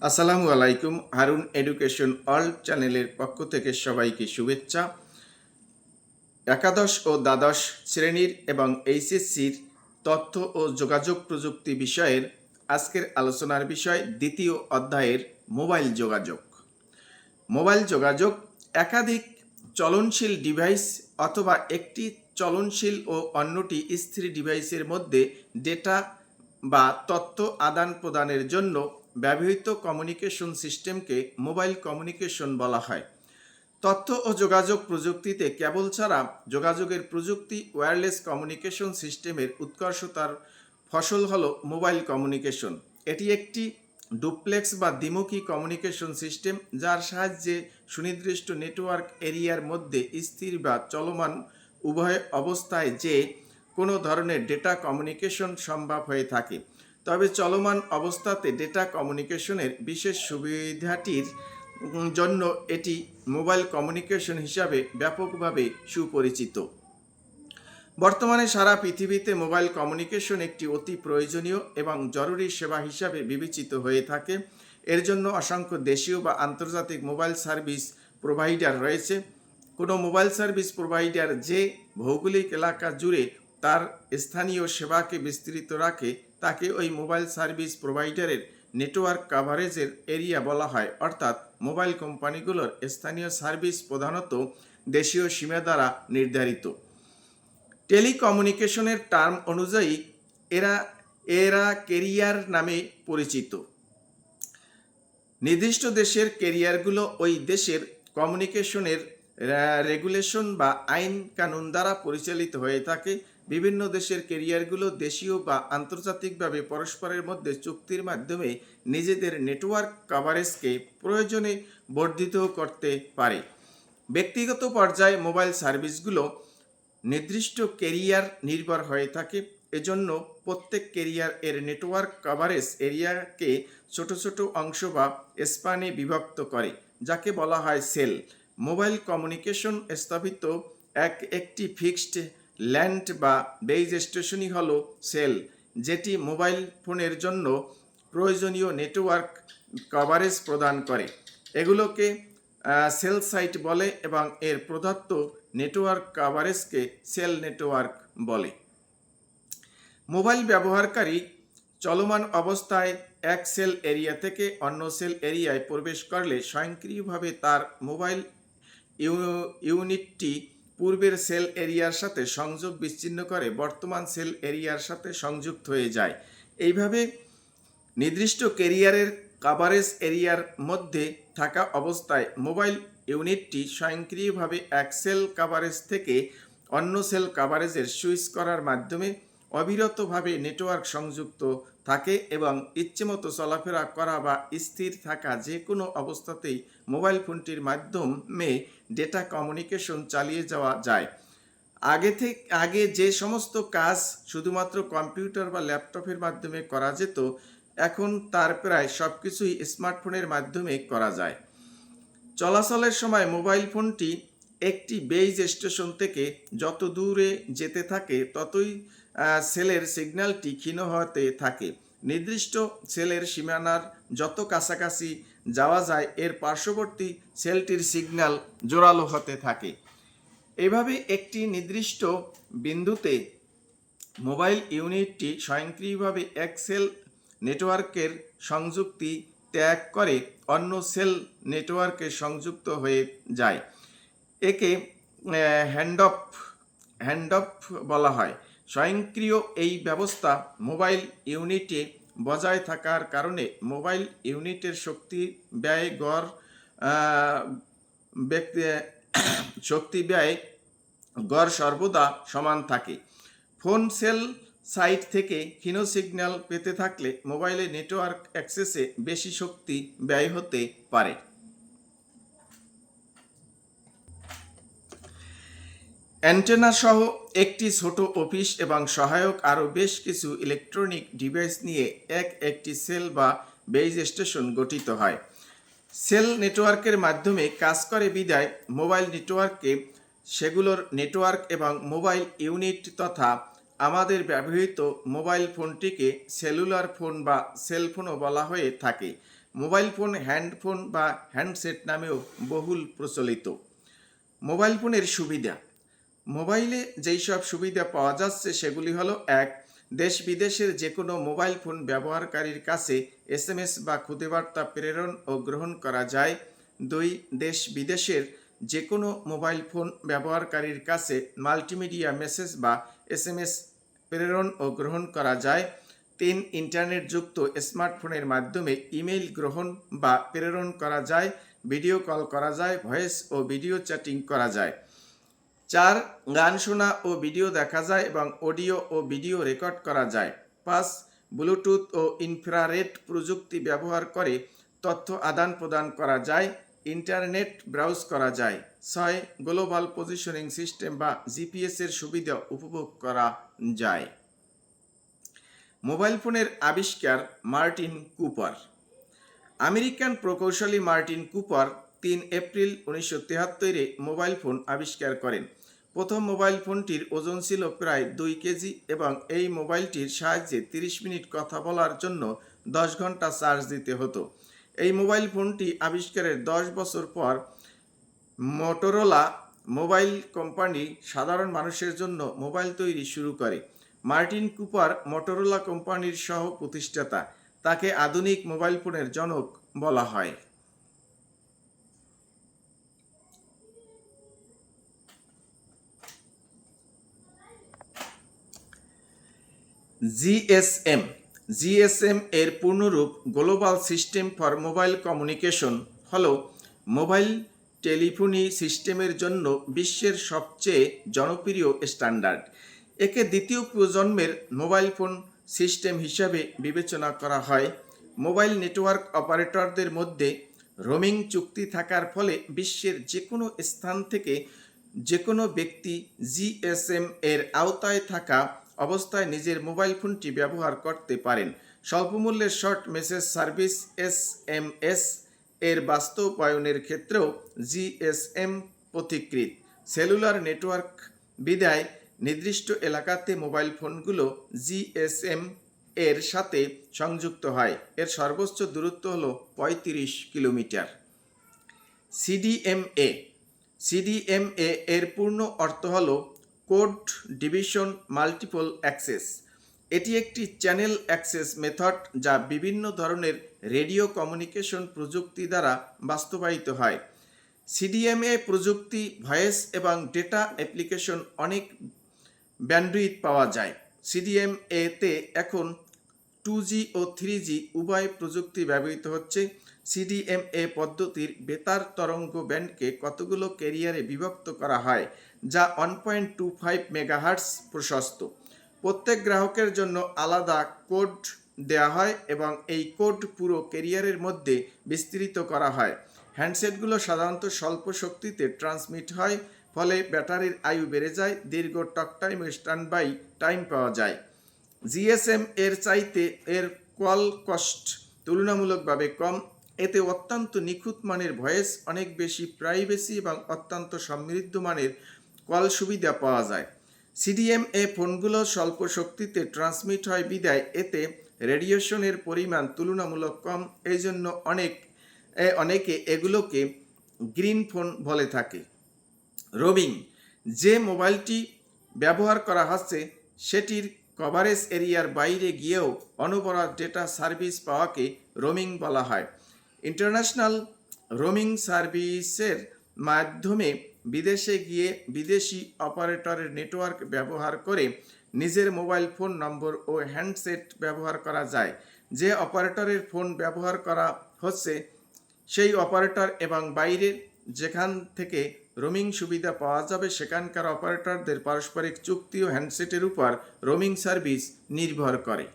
আসসালামু আলাইকুম। Harun education all চ্যানেলের পক্ষ থেকে সবাইকে শুভেচ্ছা। একাদশ ও দ্বাদশ শ্রেণীর এবং এইচএসসির তথ্য ও যোগাযোগ প্রযুক্তি বিষয়ের আজকের আলোচনার বিষয় দ্বিতীয় অধ্যায়ের মোবাইল যোগাযোগ। মোবাইল যোগাযোগ একাধিক চলনশীল ডিভাইস অথবা একটি চলনশীল ও অন্যটি স্থির ডিভাইসের মধ্যে ডেটা বা তথ্য আদান প্রদানের জন্য ব্যবহৃত কমিউনিকেশন সিস্টেমকে মোবাইল কমিউনিকেশন বলা হয়। তথ্য ও যোগাযোগ প্রযুক্তিতে কেবল ছাড়া যোগাযোগের প্রযুক্তি ওয়্যারলেস কমিউনিকেশন সিস্টেমের উৎকর্ষতার ফসল হলো মোবাইল কমিউনিকেশন। এটি একটি ডুপ্লেক্স বা দ্বিমুখী কমিউনিকেশন সিস্টেম, যার সাহায্যে সুনির্দিষ্ট নেটওয়ার্ক এরিয়ার মধ্যে স্থির বা চলমান উভয় অবস্থায় যে কোনো ধরনের ডেটা কমিউনিকেশন সম্ভব হয়ে থাকে। তবে চলমান অবস্থাতে ডেটা কমিউনিকেশনের বিশেষ সুবিধাটির জন্য এটি মোবাইল কমিউনিকেশন হিসাবে ব্যাপকভাবে সুপরিচিত। বর্তমানে সারা পৃথিবীতে মোবাইল কমিউনিকেশন একটি অতি প্রয়োজনীয় এবং জরুরি সেবা হিসাবে বিবেচিত হয়ে থাকে। এর জন্য অসংখ্য দেশীয় বা আন্তর্জাতিক মোবাইল সার্ভিস প্রোভাইডার রয়েছে। কোনো মোবাইল সার্ভিস প্রোভাইডার যে ভৌগোলিক এলাকা জুড়ে তার স্থানীয় সেবাকে বিস্তৃত রাখে তাকে ওই মোবাইল সার্ভিস প্রোভাইডারের নেটওয়ার্ক কাভারেজের এরিয়া বলা হয়। অর্থাৎ মোবাইল কোম্পানিগুলোর স্থানীয় সার্ভিস প্রধানত দেশীয় সীমা দ্বারা নির্ধারিত। টেলিকমিউনিকেশনের টার্ম অনুযায়ী এরা এরা ক্যারিয়ার নামে পরিচিত। নির্দিষ্ট দেশের ক্যারিয়ারগুলো ওই দেশের কমিউনিকেশনের রেগুলেশন বা আইন কানুন দ্বারা পরিচালিত হয়ে থাকে। বিভিন্ন দেশের ক্যারিয়ারগুলো দেশীয় বা আন্তর্জাতিকভাবে পরস্পরের মধ্যে চুক্তির মাধ্যমে নিজেদের নেটওয়ার্ক কভারেজকে প্রয়োজনে বর্ধিত করতে পারে। ব্যক্তিগত পর্যায়ে মোবাইল সার্ভিসগুলো নির্দিষ্ট ক্যারিয়ার নির্ভর হয়ে থাকে। এজন্য প্রত্যেক ক্যারিয়ার এর নেটওয়ার্ক কভারেজ এরিয়াকে ছোট ছোট অংশ বা স্প্যানে বিভক্ত করে, যাকে বলা হয় সেল। মোবাইল কমিউনিকেশন স্থাপিত একটি ফিক্সড ল্যান্ড বা বেজ স্টেশনই হলো সেল, যেটি মোবাইল ফোনের জন্য প্রয়োজনীয় নেটওয়ার্ক কভারেজ প্রদান করে। এগুলোকে সেল সাইট বলে এবং এর প্রদত্ত নেটওয়ার্ক কভারেজকে সেল নেটওয়ার্ক বলে। মোবাইল ব্যবহারকারী চলমান অবস্থায় এক সেল এরিয়া থেকে অন্য সেল এরিয়ায় প্রবেশ করলে স্বয়ংক্রিয়ভাবে তার মোবাইল ইউনিটটি পূর্বের সেল এরিয়ার সাথে সংযোগ বিচ্ছিন্ন করে বর্তমান সেল এরিয়ার সাথে সংযুক্ত হয়ে যায়। এইভাবে নির্দিষ্ট ক্যারিয়ারের কভারেজ এরিয়ার মধ্যে থাকা অবস্থায় মোবাইল ইউনিটটি স্বয়ংক্রিয়ভাবে এক সেল কভারেজ থেকে অন্য সেল কভারেজের সুইচ করার মাধ্যমে অবিরতভাবে নেটওয়ার্ক সংযুক্ত থাকে এবং ইচ্ছেমতো চলাফেরা করা বা স্থির থাকা যে কোনো অবস্থাতেই মোবাইল ফোনটির মাধ্যমে ডেটা কমিউনিকেশন চালিয়ে যাওয়া যায়। আগে যে সমস্ত কাজ শুধুমাত্র কম্পিউটার বা ল্যাপটপের মাধ্যমে করা যেত, এখন তার প্রায় সব কিছুই স্মার্টফোনের মাধ্যমে করা যায়। চলাচলের সময় মোবাইল ফোনটি একটি বেজ স্টেশন থেকে যত দূরে যেতে থাকে ততই সেলের সিগন্যালটি ক্ষীণ হতে থাকে। নির্দিষ্ট সেলের সীমানার যত কাছাকাছি যাওয়া যায় এর পার্শ্ববর্তী সেলটির সিগন্যাল জোরালো হতে থাকে। এভাবে একটি নির্দিষ্ট বিন্দুতে মোবাইল ইউনিটটি স্বয়ংক্রিয়ভাবে এক সেল নেটওয়ার্কের সংযুক্তি ত্যাগ করে অন্য সেল নেটওয়ার্কে সংযুক্ত হয়ে যায়। একে হ্যান্ডঅফ বলা হয়। স্বয়ংক্রিয় এই ব্যবস্থা মোবাইল ইউনিটে বজায় থাকার কারণে মোবাইল ইউনিটের শক্তি ব্যয় গড় সর্বদা সমান থাকে। ফোন সেল সাইট থেকে ক্ষীণ সিগন্যাল পেতে থাকলে মোবাইলে নেটওয়ার্ক অ্যাক্সেসে বেশি শক্তি ব্যয় হতে পারে। অ্যান্টেনা সহ একটি ছোট অফিস এবং সহায়ক আরও বেশ কিছু ইলেকট্রনিক ডিভাইস নিয়ে একটি সেল বা বেজ স্টেশন গঠিত হয়। সেল নেটওয়ার্কের মাধ্যমে কাজ করে বিদায় মোবাইল নেটওয়ার্ককে সেগুলোর নেটওয়ার্ক এবং মোবাইল ইউনিট তথা আমাদের ব্যবহৃত মোবাইল ফোনটিকে সেলুলার ফোন বা সেলফোনও বলা হয়ে থাকে। মোবাইল ফোন হ্যান্ডফোন বা হ্যান্ডসেট নামেও বহুল প্রচলিত। মোবাইল ফোনের সুবিধা। মোবাইলে যেই সব সুবিধা পাওয়া যাচ্ছে সেগুলি হলো: 1. দেশ বিদেশের যে কোনো মোবাইল ফোন ব্যবহারকারীর কাছে SMS বা খুদে বার্তা প্রেরণ ও গ্রহণ করা যায়। 2. দেশ বিদেশের যে কোনো মোবাইল ফোন ব্যবহারকারীর কাছে মাল্টিমিডিয়া মেসেজ বা SMS প্রেরণ ও গ্রহণ করা যায়। 3. ইন্টারনেটযুক্ত স্মার্টফোনের মাধ্যমে ইমেইল গ্রহণ বা প্রেরণ করা যায়, ভিডিও কল করা যায়, ভয়েস ও ভিডিও চ্যাটিং করা যায়। 4. গান শোনা ও ভিডিও দেখা যায় এবং অডিও ও ভিডিও রেকর্ড করা যায়। 5. ব্লুটুথ ও ইনফ্রারেড প্রযুক্তি ব্যবহার করে তথ্য আদান প্রদান করা যায়, ইন্টারনেট ব্রাউজ করা যায়। 6. গ্লোবাল পজিশনিং সিস্টেম বা GPS এর সুবিধা উপভোগ করা যায়। মোবাইল ফোনের আবিষ্কার মার্টিন কুপার। আমেরিকান প্রকৌশলী মার্টিন কুপার 3 এপ্রিল 1973-এ মোবাইল ফোন আবিষ্কার করেন। প্রথম মোবাইল ফোনটির ওজন ছিল প্রায় 2 কেজি এবং এই মোবাইলটির সাহায্যে 30 মিনিট কথা বলার জন্য 10 ঘন্টা চার্জ দিতে হতো। এই মোবাইল ফোনটি আবিষ্কারের 10 বছর পর মোটরোলা মোবাইল কোম্পানি সাধারণ মানুষের জন্য মোবাইল তৈরি শুরু করে। মার্টিন কুপার মোটরোলা কোম্পানির সহ প্রতিষ্ঠাতা। তাকে আধুনিক মোবাইল ফোনের জনক বলা হয়। জিএসএম এর পূর্ণরূপ global system for mobile communication হলো মোবাইল টেলিফোনি সিস্টেমের জন্য বিশ্বের সবচেয়ে জনপ্রিয় স্ট্যান্ডার্ড। একে দ্বিতীয় প্রজন্মের মোবাইল ফোন সিস্টেম হিসাবে বিবেচনা করা হয়। মোবাইল নেটওয়ার্ক অপারেটরদের মধ্যে রোমিং চুক্তি থাকার ফলে বিশ্বের যে কোনো স্থান থেকে যে কোনো ব্যক্তি জিএসএম এর আওতায় থাকা অবস্থায় নিজের মোবাইল ফোনটি ব্যবহার করতে পারেন। স্বল্পমূল্যের শর্ট মেসেজ সার্ভিস SMS এর বাস্তবায়নের ক্ষেত্রেও জিএসএম পথিকৃৎ। সেলুলার নেটওয়ার্ক বিদায় নির্দিষ্ট এলাকাতে মোবাইল ফোনগুলো জিএসএম এর সাথে সংযুক্ত হয়। এর সর্বোচ্চ দূরত্ব হল 35 কিলোমিটার। সিডিএমএ এর পূর্ণ অর্থ হল কোড ডিভিশন মাল্টিপল অ্যাক্সেস। এটি একটি চ্যানেল অ্যাক্সেস মেথড যা বিভিন্ন ধরনের রেডিও কমিউনিকেশন প্রযুক্তি দ্বারা বাস্তবায়িত হয়। সিডিএমএ প্রযুক্তি ভয়েস এবং ডেটা অ্যাপ্লিকেশন অনেক ব্যান্ডউইথ পাওয়া যায়। সিডিএমএতে এখন 2G ও 3G উভয় প্রযুক্তি ব্যবহৃত হচ্ছে। সিডিএমএ পদ্ধতির বেতার তরঙ্গ ব্যান্ডকে কতগুলো ক্যারিয়ারে বিভক্ত করা হয় যা 1.25 মেগাহার্টজ প্রশস্ত। প্রত্যেক গ্রাহকের জন্য আলাদা কোড দেওয়া হয় এবং এই কোড পুরো ক্যারিয়ারের মধ্যে বিস্তৃত করা হয়। হ্যান্ডসেটগুলো সাধারণত স্বল্প শক্তিতে ট্রান্সমিট হয়, ফলে ব্যাটারির আয়ু বেড়ে যায়, দীর্ঘ টক টাইম ও স্ট্যান্ড বাই টাইম পাওয়া যায়। জিএসএম এর চাইতে এর কল কস্ট তুলনামূলকভাবে কম। এতে অত্যন্ত নিখুঁত মানের ভয়েস, অনেক বেশি প্রাইভেসি এবং অত্যন্ত সমৃদ্ধ মানের কল সুবিধা পাওয়া যায়। সিডিএমএ ফোনগুলো স্বল্প শক্তিতে ট্রান্সমিট হয় বিদায় এতে রেডিয়েশনের পরিমাণ তুলনামূলক কম। এই জন্য অনেকে এগুলোকে গ্রিন ফোন বলে থাকে। রোমিং, যে মোবাইলটি ব্যবহার করা হচ্ছে সেটির কভারেজ এরিয়ার বাইরে গিয়েও অনবরত ডেটা সার্ভিস পাওয়াকে রোমিং বলা হয়। ইন্টারন্যাশনাল রোমিং সার্ভিসের মাধ্যমে বিদেশে গিয়ে বিদেশি অপারেটরের নেটওয়ার্ক ব্যবহার করে নিজের মোবাইল ফোন নম্বর ও হ্যান্ডসেট ব্যবহার করা যায়। যে অপারেটরের ফোন ব্যবহার করা হচ্ছে সেই অপারেটর এবং বাইরের যেখান থেকে রোমিং সুবিধা পাওয়া যাবে সেখানকার অপারেটরদের পারস্পরিক চুক্তি ও হ্যান্ডসেটের উপর রোমিং সার্ভিস নির্ভর করে।